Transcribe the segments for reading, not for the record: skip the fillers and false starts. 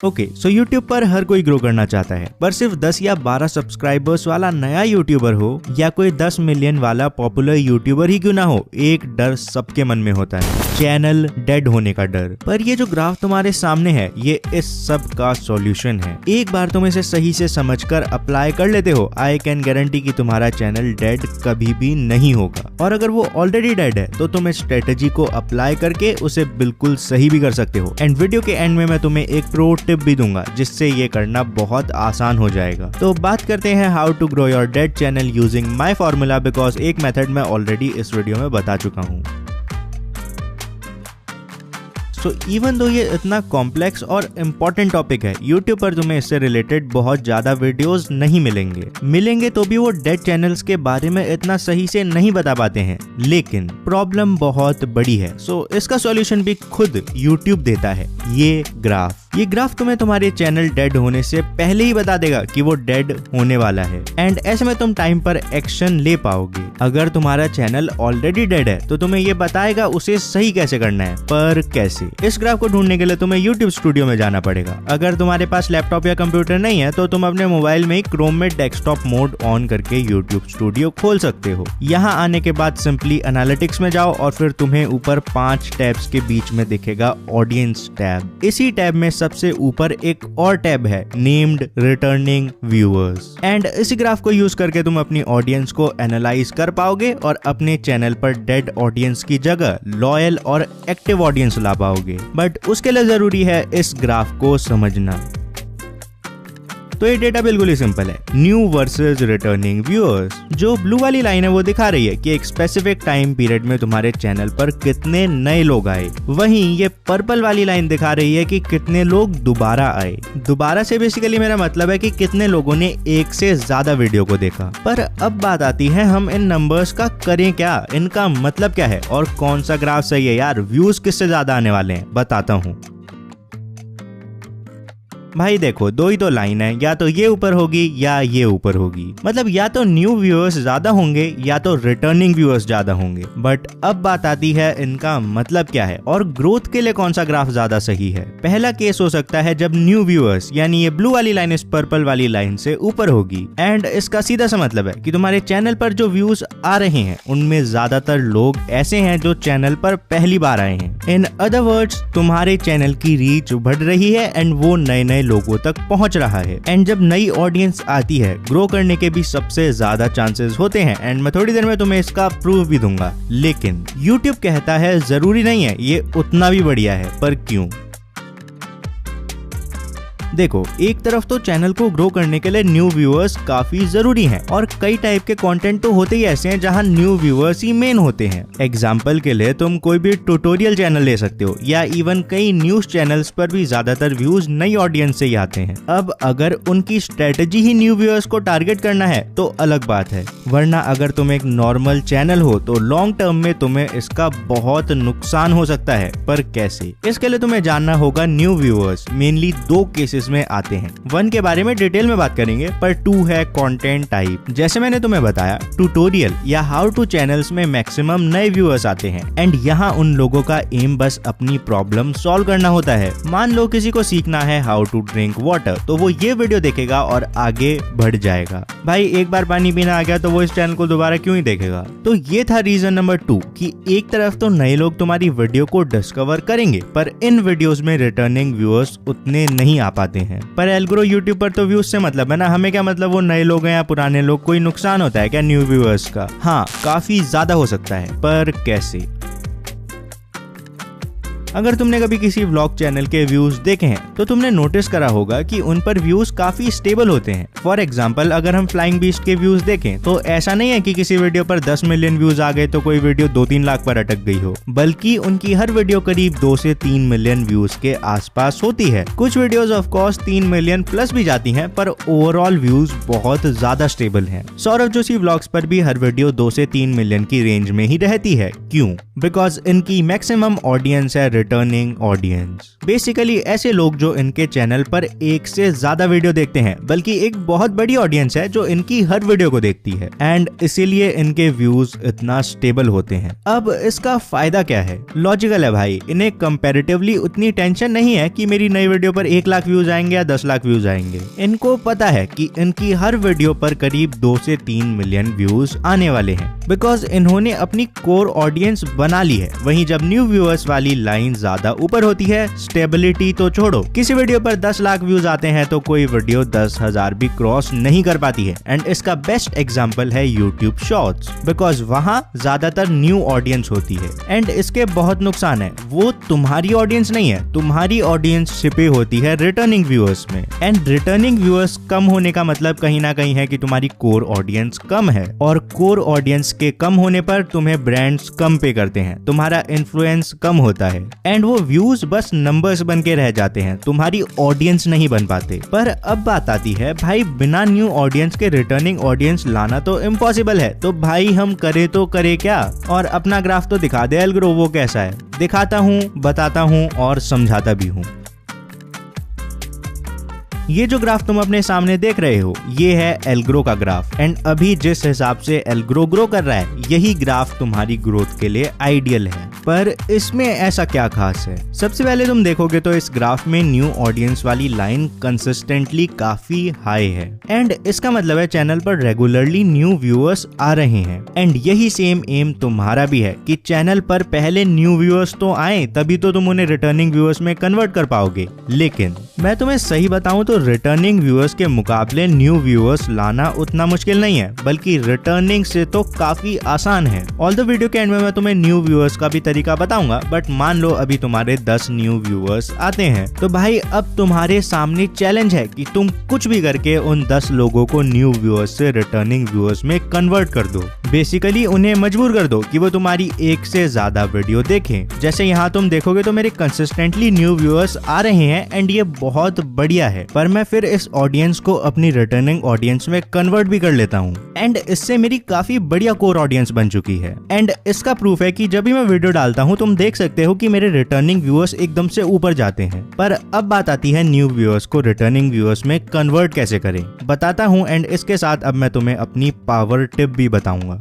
Okay, सो YouTube पर हर कोई grow करना चाहता है, पर सिर्फ 10 या 12 सब्सक्राइबर्स वाला नया यूट्यूबर हो या कोई 10 मिलियन वाला पॉपुलर यूट्यूबर ही क्यों ना हो, एक डर सबके मन में होता है, चैनल डेड होने का डर। पर ये जो ग्राफ तुम्हारे सामने है, ये इस सब का सॉल्यूशन है। एक बार तुम इसे सही से समझकर अप्लाई कर लेते हो, आई कैन गारंटी कि तुम्हारा चैनल डेड कभी भी नहीं होगा। और अगर वो ऑलरेडी डेड है तो तुम इस स्ट्रेटेजी को अप्लाई करके उसे बिल्कुल सही भी कर सकते हो। एंड वीडियो के एंड में मैं तुम्हें एक प्रो टिप भी दूंगा जिससे ये करना बहुत आसान हो जाएगा। तो बात करते हैं how to grow your dead channel using my formula, because एक मेथड मैं ऑलरेडी इस वीडियो में बता चुका हूँ। तो इवन दो ये इतना कॉम्प्लेक्स और इम्पोर्टेंट टॉपिक है, YouTube पर तुम्हें इससे रिलेटेड बहुत ज्यादा वीडियोस नहीं मिलेंगे तो भी वो डेड चैनल्स के बारे में इतना सही से नहीं बता पाते हैं। लेकिन प्रॉब्लम बहुत बड़ी है, सो इसका सॉल्यूशन भी खुद YouTube देता है। ये ग्राफ तुम्हें तुम्हारे चैनल डेड होने से पहले ही बता देगा कि वो डेड होने वाला है, एंड ऐसे में तुम टाइम पर एक्शन ले पाओगे। अगर तुम्हारा चैनल ऑलरेडी डेड है तो तुम्हें ये बताएगा उसे सही कैसे करना है। पर कैसे? इस ग्राफ को ढूंढने के लिए तुम्हें YouTube स्टूडियो में जाना पड़ेगा। अगर तुम्हारे पास लैपटॉप या कंप्यूटर नहीं है तो तुम अपने मोबाइल में ही क्रोम में डेस्कटॉप मोड ऑन करके YouTube स्टूडियो खोल सकते हो। यहाँ आने के बाद सिंपली एनालिटिक्स में जाओ और फिर तुम्हें ऊपर 5 टैब्स के बीच में दिखेगा ऑडियंस टैब। इसी टैब में सबसे ऊपर एक और टैब है नेम्ड रिटर्निंग व्यूअर्स, एंड इसी ग्राफ को यूज करके तुम अपनी ऑडियंस को एनालाइज कर पाओगे और अपने चैनल पर डेड ऑडियंस की जगह लॉयल और एक्टिव ऑडियंस ला पाओगे। बट उसके लिए जरूरी है इस ग्राफ को समझना। तो ये डेटा बिल्कुल ही सिंपल है, न्यू वर्सेस रिटर्निंग व्यूअर्स। जो ब्लू वाली लाइन है वो दिखा रही है कि एक स्पेसिफिक टाइम पीरियड में तुम्हारे चैनल पर कितने नए लोग आए। वहीं ये पर्पल वाली लाइन दिखा रही है कि कितने लोग दोबारा आए। दोबारा से बेसिकली मेरा मतलब है कि कितने लोगों ने एक से ज्यादा वीडियो को देखा। पर अब बात आती है हम इन नंबर्स का करें क्या, इनका मतलब क्या है और कौन सा ग्राफ सही है यार, व्यूज किससे ज्यादा आने वाले हैं, बताता हूँ। भाई देखो, दो ही तो लाइन है, या तो ये ऊपर होगी या ये ऊपर होगी। मतलब या तो न्यू व्यूअर्स ज्यादा होंगे या तो रिटर्निंग व्यूअर्स ज्यादा होंगे। बट अब बात आती है इनका मतलब क्या है और ग्रोथ के लिए कौन सा ग्राफ ज्यादा सही है। पहला केस हो सकता है जब न्यू व्यूअर्स यानी ये ब्लू वाली लाइन इस पर्पल वाली लाइन से ऊपर होगी, एंड इसका सीधा सा मतलब है कि तुम्हारे चैनल पर जो व्यूज आ रहे हैं उनमें ज्यादातर लोग ऐसे हैं जो चैनल पर पहली बार आए हैं। इन अदर वर्ड्स, तुम्हारे चैनल की रीच बढ़ रही है एंड वो नए लोगों तक पहुंच रहा है। एंड जब नई ऑडियंस आती है, ग्रो करने के भी सबसे ज्यादा चांसेस होते हैं, एंड मैं थोड़ी देर में तुम्हें इसका प्रूफ भी दूंगा। लेकिन YouTube कहता है जरूरी नहीं है ये उतना भी बढ़िया है। पर क्यों? देखो, एक तरफ तो चैनल को ग्रो करने के लिए न्यू व्यूअर्स काफी जरूरी हैं, और कई टाइप के कंटेंट तो होते ही ऐसे हैं जहां न्यू व्यूअर्स ही मेन होते हैं। एग्जांपल के लिए तुम कोई भी ट्यूटोरियल चैनल ले सकते हो, या इवन कई न्यूज चैनल्स पर भी ज्यादातर व्यूज नई ऑडियंस से ही आते हैं। अब अगर उनकी स्ट्रेटेजी ही न्यू व्यूअर्स को टारगेट करना है तो अलग बात है, वरना अगर तुम एक नॉर्मल चैनल हो तो लॉन्ग टर्म में तुम्हें इसका बहुत नुकसान हो सकता है। पर कैसे? इसके लिए तुम्हें जानना होगा न्यू व्यूअर्स मेनली 2 केसेस में आते हैं। 1 के बारे में डिटेल में बात करेंगे, पर 2 है कंटेंट टाइप। जैसे मैंने तुम्हें बताया, ट्यूटोरियल या हाउ टू चैनल्स में मैक्सिमम नए व्यूअर्स आते हैं, एंड यहाँ उन लोगों का एम बस अपनी प्रॉब्लम सॉल्व करना होता है। मान लो किसी को सीखना है हाउ टू ड्रिंक वाटर, तो वो ये वीडियो देखेगा और आगे बढ़ जाएगा। भाई एक बार पानी पीना आ गया तो वो इस चैनल को दोबारा क्यों ही देखेगा? तो ये था रीजन नंबर 2 कि एक तरफ तो नए लोग तुम्हारी वीडियो को डिस्कवर करेंगे, पर इन वीडियोस में रिटर्निंग व्यूअर्स उतने नहीं आ पाते हैं। पर एल्गोरो यूट्यूब पर तो व्यूज से मतलब है ना, हमें क्या मतलब वो नए लोग हैं या पुराने लोग, कोई नुकसान होता है क्या न्यू व्यूअर्स का? हाँ, काफी ज्यादा हो सकता है। पर कैसे? अगर तुमने कभी किसी व्लॉग चैनल के व्यूज देखे हैं तो तुमने नोटिस करा होगा कि उन पर व्यूज काफी स्टेबल होते हैं। फॉर एग्जांपल, अगर हम फ्लाइंग बीस्ट के व्यूज देखें तो ऐसा नहीं है कि किसी वीडियो पर 10 मिलियन व्यूज आ गए तो कोई वीडियो 2-3 लाख पर अटक गई हो, बल्कि उनकी हर वीडियो करीब 2 से 3 मिलियन व्यूज के आसपास होती है। कुछ videos of course 3 million plus भी जाती हैं, पर ओवरऑल व्यूज बहुत ज्यादा स्टेबल हैं। सौरभ जोशी व्लॉग्स पर भी हर वीडियो 2 से 3 मिलियन की रेंज में ही रहती है। क्यों? बिकॉज इनकी मैक्सिमम ऑडियंस है रिटर्निंग ऑडियंस। बेसिकली ऐसे लोग जो इनके चैनल पर एक से ज्यादा वीडियो देखते हैं, बल्कि एक बहुत बड़ी ऑडियंस है जो इनकी हर वीडियो को देखती है एंड इसीलिए इनके व्यूज इतना स्टेबल होते हैं। अब इसका फायदा क्या है? लॉजिकल है भाई, इन्हें कंपैरेटिवली उतनी टेंशन नहीं है कि मेरी नई वीडियो पर 1 लाख व्यूज आएंगे या 10 लाख व्यूज आएंगे। इनको पता है कि इनकी हर वीडियो पर करीब 2 से 3 मिलियन व्यूज आने वाले हैं, बिकॉज इन्होंने अपनी कोर ऑडियंस बना ली है। वहीं जब न्यू व्यूअर्स वाली लाइन ज्यादा ऊपर होती है, स्टेबिलिटी तो छोड़ो, किसी वीडियो पर 10 लाख व्यूज आते हैं तो कोई वीडियो 10,000 भी क्रॉस नहीं कर पाती है। एंड इसका बेस्ट एग्जांपल है यूट्यूब शॉर्ट्स, बिकॉज वहां ज्यादातर न्यू ऑडियंस होती है। एंड इसके बहुत नुकसान है, वो तुम्हारी ऑडियंस नहीं है, तुम्हारी ऑडियंस छिपी होती है रिटर्निंग व्यूअर्स में। एंड रिटर्निंग व्यूअर्स कम होने का मतलब कहीं ना कहीं है कि तुम्हारी कोर ऑडियंस कम है, और कोर ऑडियंस के कम होने पर तुम्हें ब्रांड्स कम पे करते हैं, तुम्हारा इन्फ्लुएंस कम होता है एंड वो व्यूज बस नंबर्स बन के रह जाते हैं, तुम्हारी ऑडियंस नहीं बन पाते। पर अब बात आती है भाई, बिना न्यू ऑडियंस के रिटर्निंग ऑडियंस लाना तो इम्पॉसिबल है, तो भाई हम करे तो करे क्या? और अपना ग्राफ तो दिखा दे एल्ग्रो, वो कैसा है? दिखाता हूँ, बताता हूँ और समझाता भी हूँ। ये जो ग्राफ तुम अपने सामने देख रहे हो, ये है एल्ग्रो का ग्राफ। एंड अभी जिस हिसाब से एल्ग्रो ग्रो कर रहा है, यही ग्राफ तुम्हारी ग्रोथ के लिए आइडियल है। पर इसमें ऐसा क्या खास है? सबसे पहले तुम देखोगे तो इस ग्राफ में न्यू ऑडियंस वाली लाइन कंसिस्टेंटली काफी हाई है एंड इसका मतलब है चैनल पर रेगुलरली न्यू व्यूअर्स आ रहे हैं। एंड यही सेम एम तुम्हारा भी है कि चैनल पर पहले न्यू व्यूअर्स तो आए, तभी तो तुम उन्हें रिटर्निंग व्यूअर्स में कन्वर्ट कर पाओगे। लेकिन मैं तुम्हें सही बताऊं तो रिटर्निंग व्यूअर्स के मुकाबले न्यू व्यूअर्स लाना उतना मुश्किल नहीं है, बल्कि रिटर्निंग से तो काफी आसान है। ऑल द वीडियो के एंड में मैं तुम्हें न्यू व्यूअर्स का भी तरीका बताऊंगा, बट मान लो अभी तुम्हारे 10 न्यू व्यूअर्स आते हैं, तो भाई अब तुम्हारे सामने चैलेंज है कि तुम कुछ भी करके उन 10 लोगों को न्यू व्यूअर्स से रिटर्निंग व्यूअर्स में कन्वर्ट कर दो। बेसिकली उन्हें मजबूर कर दो कि वो तुम्हारी एक से ज्यादा वीडियो देखें। जैसे यहाँ तुम देखोगे तो मेरे कंसिस्टेंटली न्यू व्यूअर्स आ रहे हैं एंड ये बहुत बढ़िया है, पर मैं फिर इस ऑडियंस को अपनी रिटर्निंग ऑडियंस में कन्वर्ट भी कर लेता हूँ एंड इससे मेरी काफी बढ़िया कोर ऑडियंस बन चुकी है। एंड इसका प्रूफ है कि जब भी मैं वीडियो डालता हूँ तुम देख सकते हो कि मेरे रिटर्निंग व्यूअर्स एकदम से ऊपर जाते हैं। पर अब बात आती है न्यू व्यूअर्स को रिटर्निंग व्यूअर्स में कन्वर्ट कैसे करें, बताता हूँ। एंड इसके साथ अब मैं तुम्हें अपनी पावर टिप भी बताऊंगा।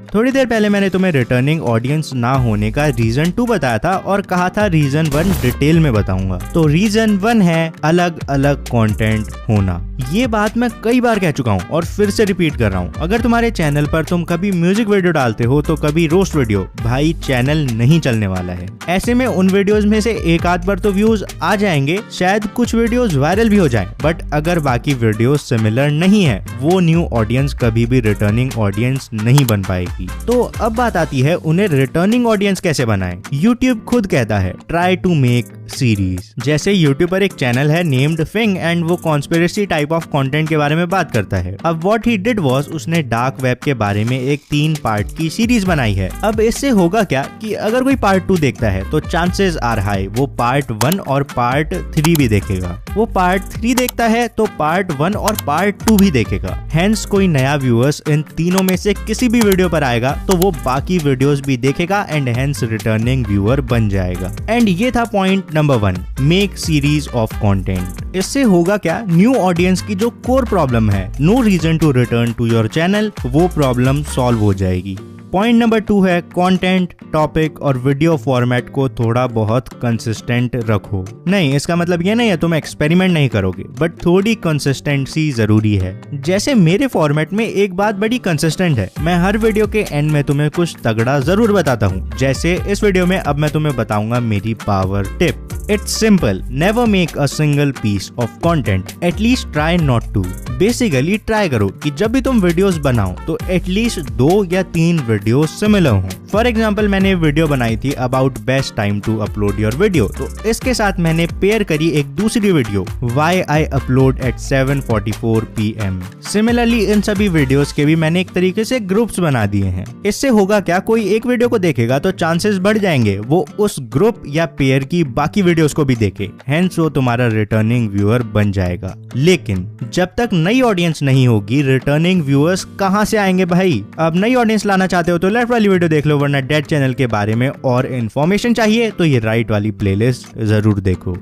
थोड़ी देर पहले मैंने तुम्हें रिटर्निंग ऑडियंस ना होने का रीजन 2 बताया था और कहा था रीजन 1 डिटेल में बताऊंगा। तो रीजन 1 है अलग अलग कंटेंट होना। ये बात मैं कई बार कह चुका हूँ और फिर से रिपीट कर रहा हूँ। अगर तुम्हारे चैनल पर तुम कभी म्यूजिक वीडियो डालते हो तो कभी रोस्ट वीडियो, भाई चैनल नहीं चलने वाला है। ऐसे में उन वीडियोस में से एक आध पर तो व्यूज आ जाएंगे, शायद कुछ वीडियोस वायरल भी हो जाएं, बट अगर बाकी वीडियोस सिमिलर नहीं है, वो न्यू ऑडियंस कभी भी रिटर्निंग ऑडियंस नहीं बन पाएगी। तो अब बात आती है उन्हें रिटर्निंग ऑडियंस कैसे बनाएं। YouTube खुद कहता है ट्राई टू मेक सीरीज। जैसे YouTube पर एक चैनल है नेम्ड फिंग एंड वो कॉन्स्पिरेसी टाइप ऑफ कंटेंट के बारे में बात करता है। अब व्हाट ही डिड वाज उसने डार्क वेब के बारे में एक 3 पार्ट की सीरीज बनाई है। अब इससे होगा क्या कि अगर कोई पार्ट 2 देखता है तो चांसेस आर हाई वो पार्ट 1 और पार्ट 3 भी देखेगा। वो पार्ट 3 देखता है तो पार्ट 1 और पार्ट 2 भी देखेगा। हेंस कोई नया व्यूअर्स इन तीनों में से किसी भी वीडियो पर आएगा तो वो बाकी वीडियोस भी देखेगा एंड हेंस रिटर्निंग व्यूअर बन जाएगा। एंड ये था point number 1, make series of content. इससे होगा क्या, न्यू ऑडियंस की जो कोर प्रॉब्लम है, no reason to return to your channel, वो प्रॉब्लम सॉल्व हो जाएगी। पॉइंट नंबर 2 है कंटेंट, टॉपिक और वीडियो फॉर्मेट को थोड़ा बहुत कंसिस्टेंट रखो। नहीं, इसका मतलब ये नहीं है तुम एक्सपेरिमेंट नहीं करोगे, बट थोड़ी कंसिस्टेंसी जरूरी है। जैसे मेरे फॉर्मेट में एक बात बड़ी कंसिस्टेंट है, मैं हर वीडियो के एंड में तुम्हें कुछ तगड़ा जरूर बताता हूँ। जैसे इस वीडियो में अब मैं तुम्हें बताऊंगा मेरी power tip. It's simple. Never make a single piece of content. At least try not to. Basically try करो कि जब भी तुम वीडियोस बनाओ तो एटलीस्ट 2 या 3 वीडियो सिमिलर हो। फॉर एग्जाम्पल मैंने वीडियो बनाई थी about best time to upload your video, तो इसके साथ मैंने पेयर करी एक दूसरी video Why I upload at 7:44 PM। Similarly इन सभी वीडियोस के भी मैंने एक तरीके से ग्रुप्स बना दिए हैं। इससे होगा क्या, कोई एक वीडियो को देखेगा तो चांसेस बढ़ जाएंगे वो उस ग्रुप या पेयर की बाकी वीडियोस को भी देखे, हेंस वो तुम्हारा रिटर्निंग व्यूअर बन जाएगा। लेकिन जब तक नई ऑडियंस नहीं होगी, रिटर्निंग व्यूअर्स कहां से आएंगे भाई? अब नई ऑडियंस लाना चाहते हो चाहते हो तो लेफ्ट वाली वीडियो देख लो, वरना डेड चैनल के बारे में और इन्फॉर्मेशन चाहिए तो ये राइट वाली प्लेलिस्ट जरूर देखो।